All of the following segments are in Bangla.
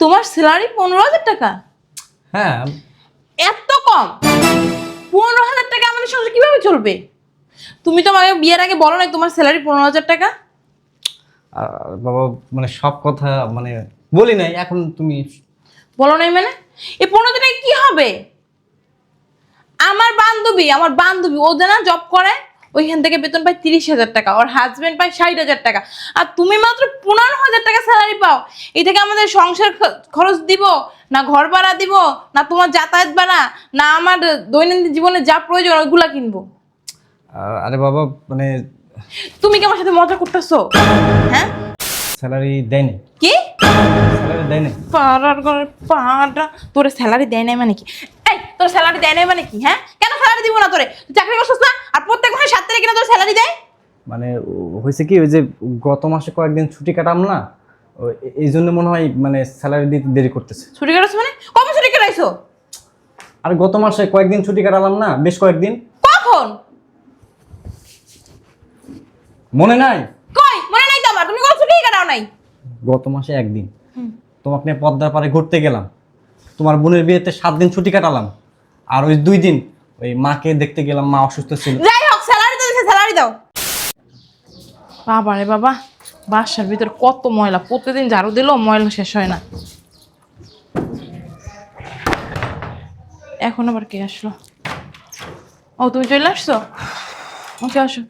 তোমার স্যালারি 15,000 টাকা? হ্যাঁ। এত কম? 15,000 টাকা আমাদের সংসার কিভাবে চলবে? তুমি তো আমাকে বিয়ের আগে বলো নাই তোমার স্যালারি 15,000 টাকা। আর বাবা মানে সব কথা মানে বলি নাই, এখন তুমি বলো নাই মানে? এই 15,000 টাকা কি হবে? আমার বান্ধবী ও জানা জব করে, ওইখান থেকে বেতন পায় 30,000 টাকা, ওর হাজবেন্ড পায় 60,000 টাকা, আর তুমি মাত্র 15,000 টাকা স্যালারি পাও। এই থেকে আমাদের সংসার খরচ দিব না, ঘর ভাড়া দিব না, তোমার যাতায়াত ভাড়া না, আমার দৈনন্দিন জীবনে যা প্রয়োজন ওইগুলা কিনবো। আরে বাবা মানে তুমি কি আমার সাথে মজা করতেছো? হ্যাঁ, স্যালারি দেয়নি। কি স্যালারি দেয়নি? পাড়ার ঘরের পাড়া, তোর স্যালারি দেয় নাই মানে কি? এই তোর স্যালারি দেয় নাই মানে কি? হ্যাঁ, কেন স্যালারি দিব না? তোরে তুই চাকরি করছিস না? আর প্রত্যেক মাসে 7 তারিখে না তোর স্যালারি দেয়? মানে হয়েছে কি, ওই যে গত মাসে কয়েকদিন ছুটি কাটাম না, এই জন্য মনে হয় মানে স্যালারি দিতে দেরি করতেছে। ছুটি কাটাছো মানে? কবে ছুটি কাটাইছো? আর গত মাসে কয়েকদিন ছুটি কাটালাম না, বেশ কয়েকদিন। কখন? মনে নাই? কই মনে নাই তো আমার, তুমি কোনো ছুটি কাটাও নাই। গত মাসে একদিন তোমাকে নিয়ে পদ্মার পাড়ে ঘুরতে গেলাম, তোমার বোনের বিয়েতে 7 দিন ছুটি কাটালাম, আর ওই 2 দিন ওই মাকে দেখতে গেলাম, মা অসুস্থ ছিল। যাই হোক, স্যালারি তো দিছে, স্যালারি দাও। বাবা রে বাবা, বাসার ভিতর কত ময়লা, প্রতিদিন ঝাড়ু দিলেও ময়লা শেষ হয় না। এখন আবার কে আসলো? ও তুমি চলে আসছো? ওকে আসো।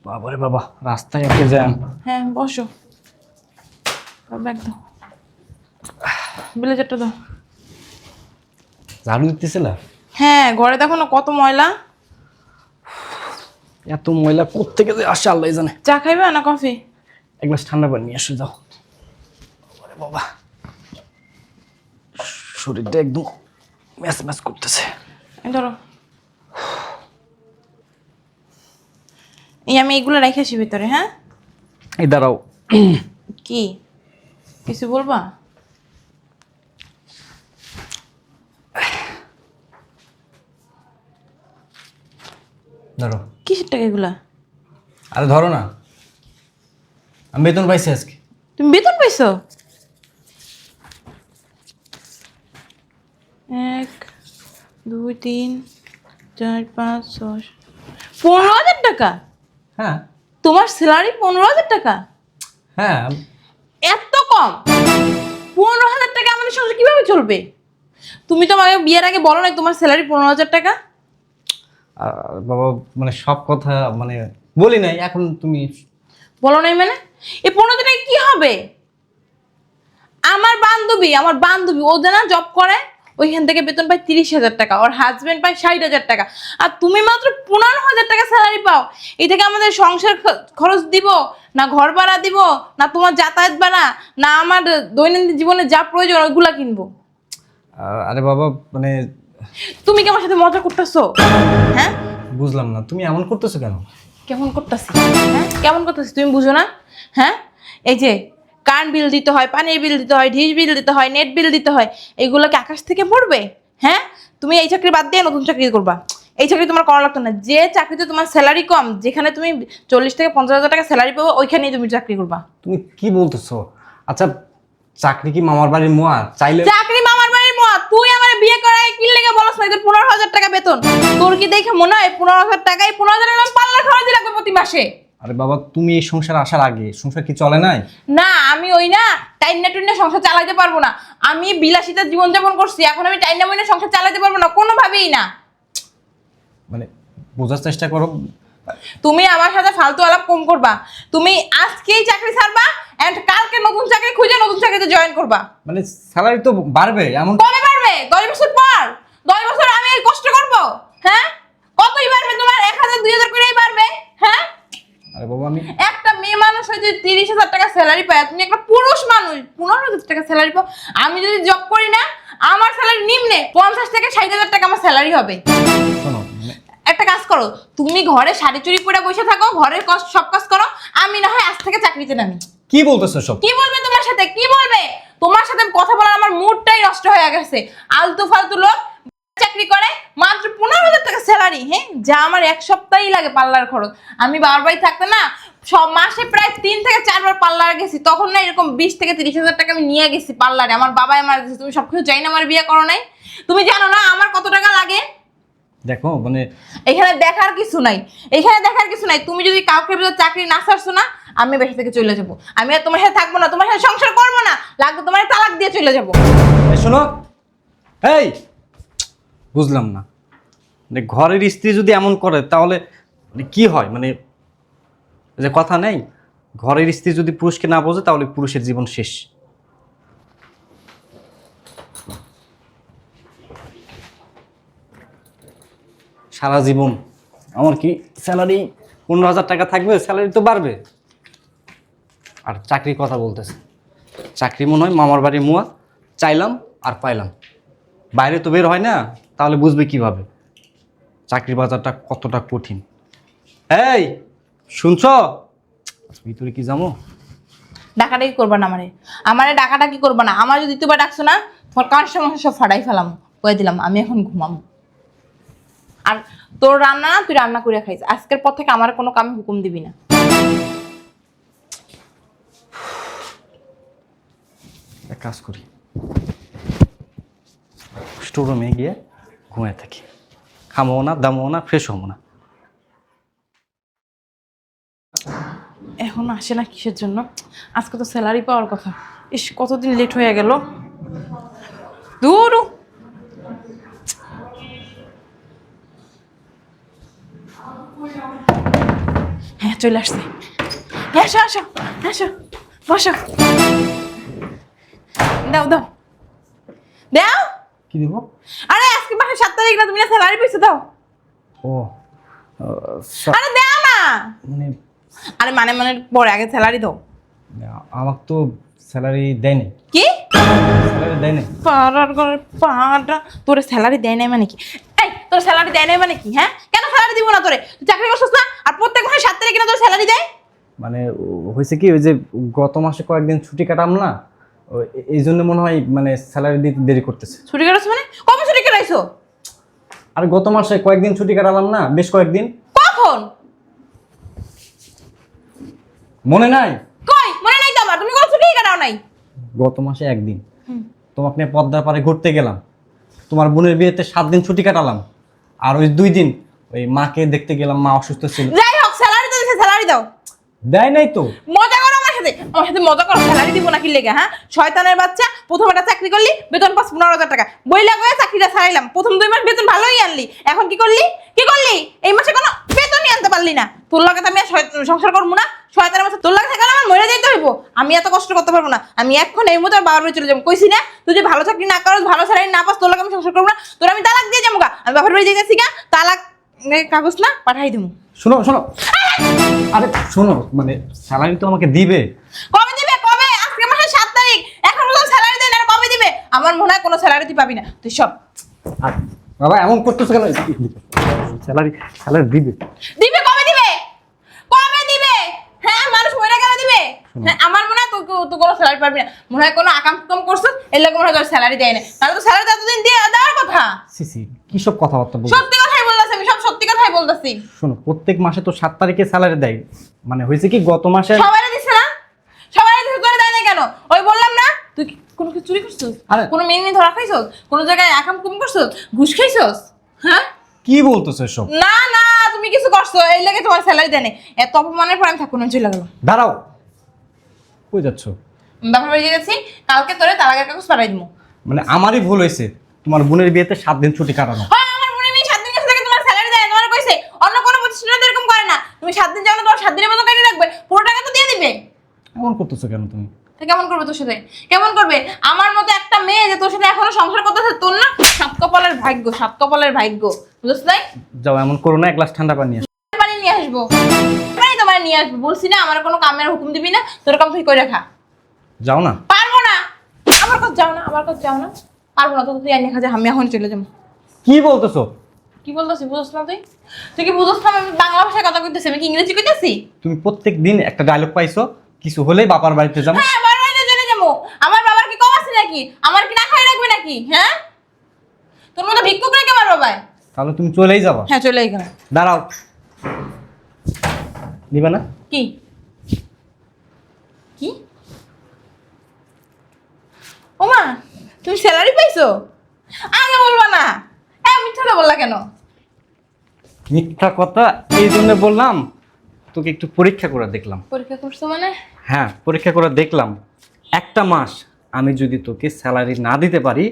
বাবারে বাবা, রাস্তায় একে জ্যাম। হ্যাঁ বসো, ব্যাগ দাও, ব্লেজারটা দাও। ঝাড়ু দিতেছিল? হ্যাঁ, ঘরে দেখো না কত ময়লা। এত ময়লা কোত্থেকে যে আসে আল্লাহ জানে। চা খাইবে না কফি? এক গ্লাস ঠান্ডা পানি নিয়ে আসো যাও। বাবারে বাবা, শরীরটা একদম ম্যাচ ম্যাচ করতেছে। এই ধরো, এই আমি এইগুলো রেখে আসি ভিতরে। হ্যাঁ, এই দাঁড়াও। কি কিছু বলবা? ধরো। কিসের টাকা এগুলা? আরে ধরো না, আমি বেতন পাইছি আজকে। তুমি বেতন পাইছো? 1 2 3 4 5 6 15,000 টাকা? হ্যাঁ। তোমার স্যালারি 15,000 টাকা? হ্যাঁ। এত কম? 15,000 টাকা আমাদের সংসার কিভাবে চলবে? তুমি তো আমাকে বিয়ের আগে বলো নাই তোমার স্যালারি 15,000 টাকা। আর বাবা মানে সব কথা মানে বলি নাই, এখন তুমি বলো নাই মানে? এই 15,000 টাকা কি হবে? আমার বান্ধবী ও জানা জব করে, ওইখান থেকে বেতন পায় 30,000 টাকা, ওর হাজবেন্ড পায় 60,000 টাকা, আর তুমি মাত্র 15,000 টাকা স্যালারি পাও। এই থেকে আমাদের সংসার খরচ দিব না, ঘর ভাড়া দিব না, তোমার যাতায়াত ভাড়া না, আমার দৈনন্দিন জীবনে যা প্রয়োজন ওইগুলা কিনবো। আরে বাবা মানে তুমি কি আমার সাথে মজা করতেছো? হ্যাঁ, বুঝলাম না, তুমি এমন করতেছো কেন? কেমন করতেছি? হ্যাঁ, কেমন করতেছি তুমি বুঝো না? হ্যাঁ, এই যে কারেন্ট বিল দিতে হয়, পানির বিল দিতে হয়, ডিশ বিল দিতে হয়, নেট বিল দিতে হয়, এগুলো কি আকাশ থেকে পড়বে? হ্যাঁ, তুমি এই চাকরি বাদ দিয়ে নতুন চাকরি করবা। এই চাকরি তোমার করা লাগতো না। যে চাকরিতে তোমার স্যালারি কম, যেখানে তুমি 40 থেকে 50,000 টাকা স্যালারি পাবো, ওইখানেই তুমি চাকরি করবা। তুমি কি বলতেছো? আচ্ছা, চাকরি কি মামার বাড়ির মোয়া? চাইলে চাকরি মামার বাড়ির মত। তুই আমার বিয়ে করায় কি লেগে বলছ না তোর 15,000 টাকা বেতন? তোর কি দেখে মনে হয় 15,000 টাকায় 15,000 টাকা পাল্লা খরচ লাগবে প্রতি মাসে? আরে বাবা, তুমি এই সংসার আসার আগে সংসার কি চলে নাই? না, আমি ওই না টাইনা টুইনা সংসার চালাতে পারবো না। আমি বিলাসিতার জীবনযাপন করছি, এখন আমি টাইনা মইনা সংসার চালাতে পারবো না, কোনোভাবেই না। মানে বোঝার চেষ্টা করো। তুমি আমার সাথে ফালতু আলাপ কম করবা। তুমি আজকেই চাকরি ছাড়বা এন্ড কালকে নতুন চাকরি খুঁজে নতুন চাকরিতে জয়েন করবা। মানে স্যালারি তো বাড়বে এমন? কবে বাড়বে? 10 বছর পর? 10 বছর আমি এই কষ্ট করব? হ্যাঁ, কতই বাড়বে তোমার? 1,000 2,000 করেই বাড়বে। হ্যাঁ, আরে বাবা আমি একটা মেয়ে মানুষ হয়ে যদি 30,000 টাকা স্যালারি পায়, তুমি একটা পুরুষ মানুষ 15,000 টাকা স্যালারি পাও। আমি যদি জব করি না, আমার স্যালারি নিম্নে 50 থেকে 60,000 টাকা আমার স্যালারি হবে। শোনো, একটা কাজ করো, তুমি ঘরে শাড়ি চুরি পরে বসে থাকো, ঘরের সব কাজ করো, আমি না হয় আজ থেকে চাকরিতে নামি। কি বলতেছো সব? কি বলবে তোমার সাথে? কি বলবে? তোমার সাথে কথা বলার আমার মুডটাই নষ্ট হয়ে গেছে। আলতু ফালতু লোক চাকরি করে, মাত্র 15,000 টাকা স্যালারি। হ্যাঁ, যা আমার এক সপ্তাহই লাগে পার্লার খরচ। আমি বাবার বাড়ি থাকতে না সব মাসে প্রায় 3 থেকে 4 বার পার্লার গেছি। তখন না এরকম 20 থেকে 30,000 টাকা আমি নিয়ে গেছি পার্লারে। আমার বাবাই আমার দিয়েছে। তুমি সবকিছু চাই না আমার বিয়ে করো নাই? তুমি জানো না আমার কত টাকা লাগে? দেখো মানে এখানে দেখার কিছু নাই, এখানে দেখার কিছু নাই। তুমি যদি কাউকে চাকরি না ছাড়ছো না, আমি বাসা থেকে চলে যাবো। আমি আর তোমার সাথে থাকবো না, তোমার সাথে সংসার করবো না, লাগবে তোমার তালাক দিয়ে চলে যাবো। এই শোনো, এই বুঝলাম না, মানে ঘরের স্ত্রী যদি এমন করে তাহলে মানে কি হয়? মানে যে কথা নেই, ঘরের স্ত্রী যদি পুরুষকে না বোঝে তাহলে পুরুষের জীবন শেষ। সারা জীবন আমার কি স্যালারি 15,000 টাকা থাকবে? স্যালারি তো বাড়বে। আর চাকরির কথা বলতেছে, চাকরি মনে হয় মামার বাড়ির মুয়া, চাইলাম আর পাইলাম। বাইরে তো বের হয় না, তাহলে বুঝবে কিভাবে চাকরির বাজারটা কতটা কঠিন। এই শুনছ, ভিতরে কি যাবো? ডাকাটা কি করবা না আমারে? আমারে ডাকাটা কি করবা না? আমার যদি দুবার ডাকছো না, তোমার কার সমস্যা সব ফাটাই ফেলাম, কয়ে দিলাম। আমি এখন ঘুমাবো। আর তোর রান্না না, তুই রান্না করে খাইস। আজকের পর থেকে আমার কোনো কামে হুকুম দিবি না। এক কাজ করি, স্টোরুমে গিয়ে ঘুমিয়ে থাকি, খামো না, দামো না, ফ্রেশ হবো না। এখন আসে না কিসের জন্য? আজকে তো স্যালারি পাওয়ার কথা। ইস, কতদিন লেট হয়ে গেল। দূর। হ্যাঁ, চলে আসছে। আসো আসো আসো, বসো। দাও দাও দাও। কি দেবো? আরে আজকে মাসের 7 তারিখ না, তুমি না স্যালারি পেয়েছো? দাও। ও আরে দাও না। মানে আরে মানে মানে পরে, আগে স্যালারি দাও। আমার তো স্যালারি দেয়নি। কি? স্যালারি দেয়নি। পাড়ার ঘরের পাড়া, তোর স্যালারি দেয় নাই মানে কি? এই, তোর স্যালারি দেয় নাই মানে কি? হ্যাঁ, কেন স্যালারি দিব না তোরে? তুই চাকরি করছিস না? আর প্রত্যেক মাসে 7 তারিখে না তোর স্যালারি দেয়? মানে হয়েছে কি, ওই যে গত মাসে কয়েকদিন ছুটি কাটাম না, এই জন্য মনে হয় মানে স্যালারি দিতে দেরি করতেছে। ছুটি কাটাচ্ছ মানে? কবে ছুটি কাটাইছো? আর গত মাসে কয়েকদিন ছুটি কাটালাম না, বেশ কয়েকদিন। কখন? মনে নাই? কই মনে নাই তো আমার? তুমি কোনো ছুটি কাটাও নাই। গত মাসে একদিন তোমাকে নিয়ে পদ্মার পাড়ে ঘুরতে গেলাম। তোমার বোনের বিয়েতে 7 দিন ছুটি কাটালাম। আর ওই 2 দিন ওই মাকে দেখতে গেলাম, মা অসুস্থ ছিল। যাই হোক, স্যালারি তো দিছে, স্যালারি দাও। দেয় নাই তো। মজা করো আমার সাথে, আমার সাথে মজা করো। স্যালারি দিব না কি লেগে? হ্যাঁ, শয়তানের বাচ্চা। প্রথম একটা চাকরি করলি, বেতন পাস 15,000 টাকা, বইলা গয়ে চাকরিটা ছাড়াইলাম। প্রথম 2 মাস বেতন ভালোই আনলি, এখন কি করলি? কি করলি? এই মাসে কোনো বেতনই আনতে পারলি না। তোর লাগে তো আমি আর সংসার করবো না। শয়তানের বাচ্চা, তোর লাগে থাকলে আমার মরে যেতে হইব। আমি এত কষ্ট করতে পারবো না। আমি এখন এই মুহূর্তে বাবার বাড়ি চলে যাবো। কইছি না, তুই যদি ভালো চাকরি না করস, ভালো স্যালারি না পাস, তোর লাগে আমি সংসার করবো না। তোর আমি তালাক দিয়ে যাবো গা। আমি বাবার বাড়ি যেতেছি গা, তালাক কাগজ না পাঠাই দেবো। শোনো শোনো, আরে শোনো, মানে স্যালারি তো আমাকে দিবে। কবে দিবে? কবে? আজকে মাসের 7 তারিখ, এখন পর্যন্ত স্যালারি দেয় না। আর কবে দিবে? আমার মনে হয় কোনো স্যালারি তুই পাবি না। তুই সব আর বাবা এমন করতেছে কেন? স্যালারি স্যালারি দিবে। দিবে। কবে দিবে? কবে দিবে? হ্যাঁ, মানুষ মরে গেলে দিবে। হ্যাঁ, আমার মনে হয় তুই কোনো স্যালারি পাবি না। মনে হয় কোনো আকাম কুকাম করছিস, এর লাগে মনে হয় তোর স্যালারি দেয় না। তাহলে তো স্যালারি এতদিন দিয়ে দেওয়ার কথা। সিসি কি সব কথাবার্তা বল? সত্যি কথাই বলতেছি, আমি সব সত্যি কথাই বলতেছি। শোনো, প্রত্যেক মাসে তো 7 তারিখে স্যালারি দেয়। মানে হয়েছে কি, গত মাসে সবাই দিছে না? সবাই দিছে, তোরে দেয় না কেন? ওই বললাম না, তুই কি কোনো কিছু চুরি করছিস? আরে- কোনো মেয়ে নিয়ে ধরা খাইছস? কোনো জায়গায় আকাম কুম করছিস? ঘুষ খাইছস? হ্যাঁ, কি বলতেছো এসব? না না, তুমি কিছু করছো, এই লাগে তোমার স্যালারি দেয় না। এত অপমানের পর আমি থাকুন চলে গেলাম। দাঁড়াও, কই যাচ্ছ? বাপের বাড়ি গেছি, কালকে তোরে তালাকের কাগজ পাঠাই দিবো। মানে আমারই ভুল হয়েছে, তোমার বোনের বিয়েতে 7 দিন ছুটি কাটানো। হয়, আমার বোনের মেয়ে 7 দিন গেছে থেকে তোমার স্যালারি দেয়। তোমার কইছে অন্য কোনো প্রতিষ্ঠানে তো এরকম করে না। তুমি 7 দিন যাও না, তোমার 7 দিনের মতো কেটে রাখবে, পুরো টাকা তো দিয়ে দিবে। এমন করতেছো কেন তুমি? তো কেমন করবে তোর সাথে? কেমন করবে? আমার মতো একটা মেয়ে যে তোর সাথে এখনো সংসার করতেছে, তোর না 7 কপালের ভাগ্য, 7 কপালের ভাগ্য। বুঝছ নাই? যাও, এমন করো না, এক গ্লাস ঠান্ডা পানি নিয়ে আসো। পানি নিয়ে আসবো, পানি তোমার নিয়ে আসবো। বলছি না, আমার কোনো কামের হুকুম দিবি না। তোর কাম তুই করে রাখা। যাও না। পারবো না। আমার কাছে যাও না, আমার কাছে যাও না। পারবো না তো, তুই আইনে খাজা, আমি এখন চলে যাবো। কি বলতেছো? কি বলতেছি বুঝছ না? তুই কি বুঝছ না? আমি বাংলা ভাষায় কথা কইতেছি, আমি কি ইংরেজি কইতেছি? তুমি প্রত্যেক দিন একটা ডায়লগ পাইছো, কিছু হলেই বাবার বাড়িতে যাবো। হ্যাঁ, বাবার বাড়িতে চলে যাবো। আমার বাবার কি কম আছে নাকি? আমার কি না খাই রাখবে নাকি? হ্যাঁ, তোর মতো ভিক্ষুক রেখে মারবো ভাই। তাহলে তুমি চলেই যাবা। হ্যাঁ চলে এখানে। দাঁড়াও, নিবে না? কি কি ওমা, তুমি স্যালারি পাইছো? আগে বলবা না, মিথ্যা কথা বললা কেন? মিথ্যা কথা এই জন্য বললাম, তোকে একটু পরীক্ষা করে দেখলাম। পরীক্ষা করছো মানে? হ্যাঁ, পরীক্ষা করে দেখলাম একটা মাস আমি যদি তোকে স্যালারি না দিতে পারি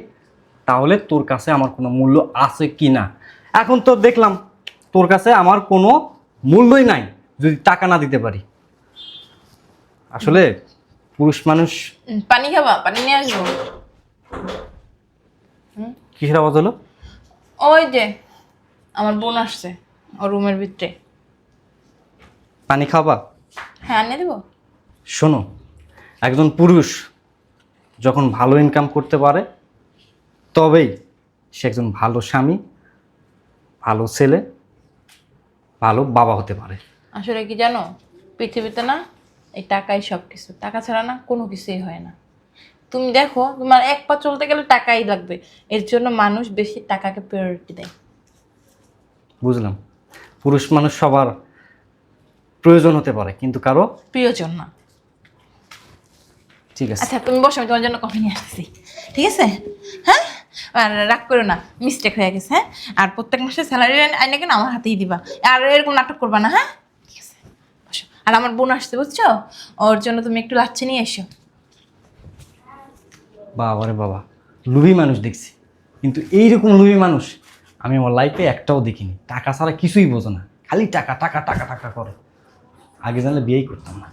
তাহলে তোর কাছে আমার কোনো মূল্য আছে কি না। এখন তো দেখলাম তোর কাছে আমার কোনো মূল্যই নাই যদি টাকা না দিতে পারি। আসলে পুরুষ মানুষ। পানি খাবা? পানি নিয়ে আসবো। কিসের আওয়াজ হলো? ওই যে আমার বোন আসছে, ওর রুমের ভিতরে। পানি খাবা? হ্যাঁ আনিয়ে দেবো। শোনো, একজন পুরুষ যখন ভালো ইনকাম করতে পারে তবেই সে একজন ভালো স্বামী, ভালো ছেলে, ভালো বাবা হতে পারে। আসলে কি জানো, পৃথিবীতে না এই টাকাই সব কিছু, টাকা ছাড়া না কোনো কিছুই হয় না। তুমি দেখো, তোমার এক পা চলতে গেলে টাকাই লাগবে, এর জন্য মানুষ বেশি টাকাকে প্রায়োরিটি দেয়। বুঝলাম, পুরুষ মানুষ সবার প্রয়োজন হতে পারে কিন্তু কারো প্রিয়জন না। ঠিক আছে। আচ্ছা তুমি বসো, আমি তোমার জন্য কফি নিয়ে আসতেছি, ঠিক আছে? হ্যাঁ, আর রাগ করো না, মিস্টেক হয়ে গেছে। হ্যাঁ, আর প্রত্যেক মাসে স্যালারি আইনে কেন আমার হাতেই দিবা, আর এরকম নাটক করবা না। হ্যাঁ ঠিক আছে, বসো। আর আমার বোন আসছে বুঝছো, ওর জন্য তুমি একটু লাচ্ছি নিয়ে এসো। বাবা রে বাবা, লুবি মানুষ দেখছি, কিন্তু এইরকম লুবি মানুষ আমি আমার লাইফে একটাও দেখিনি। টাকা ছাড়া কিছুই বোঝো না, খালি টাকা টাকা টাকা টাকা করো। আগে জানলে বিয়েই করতাম না।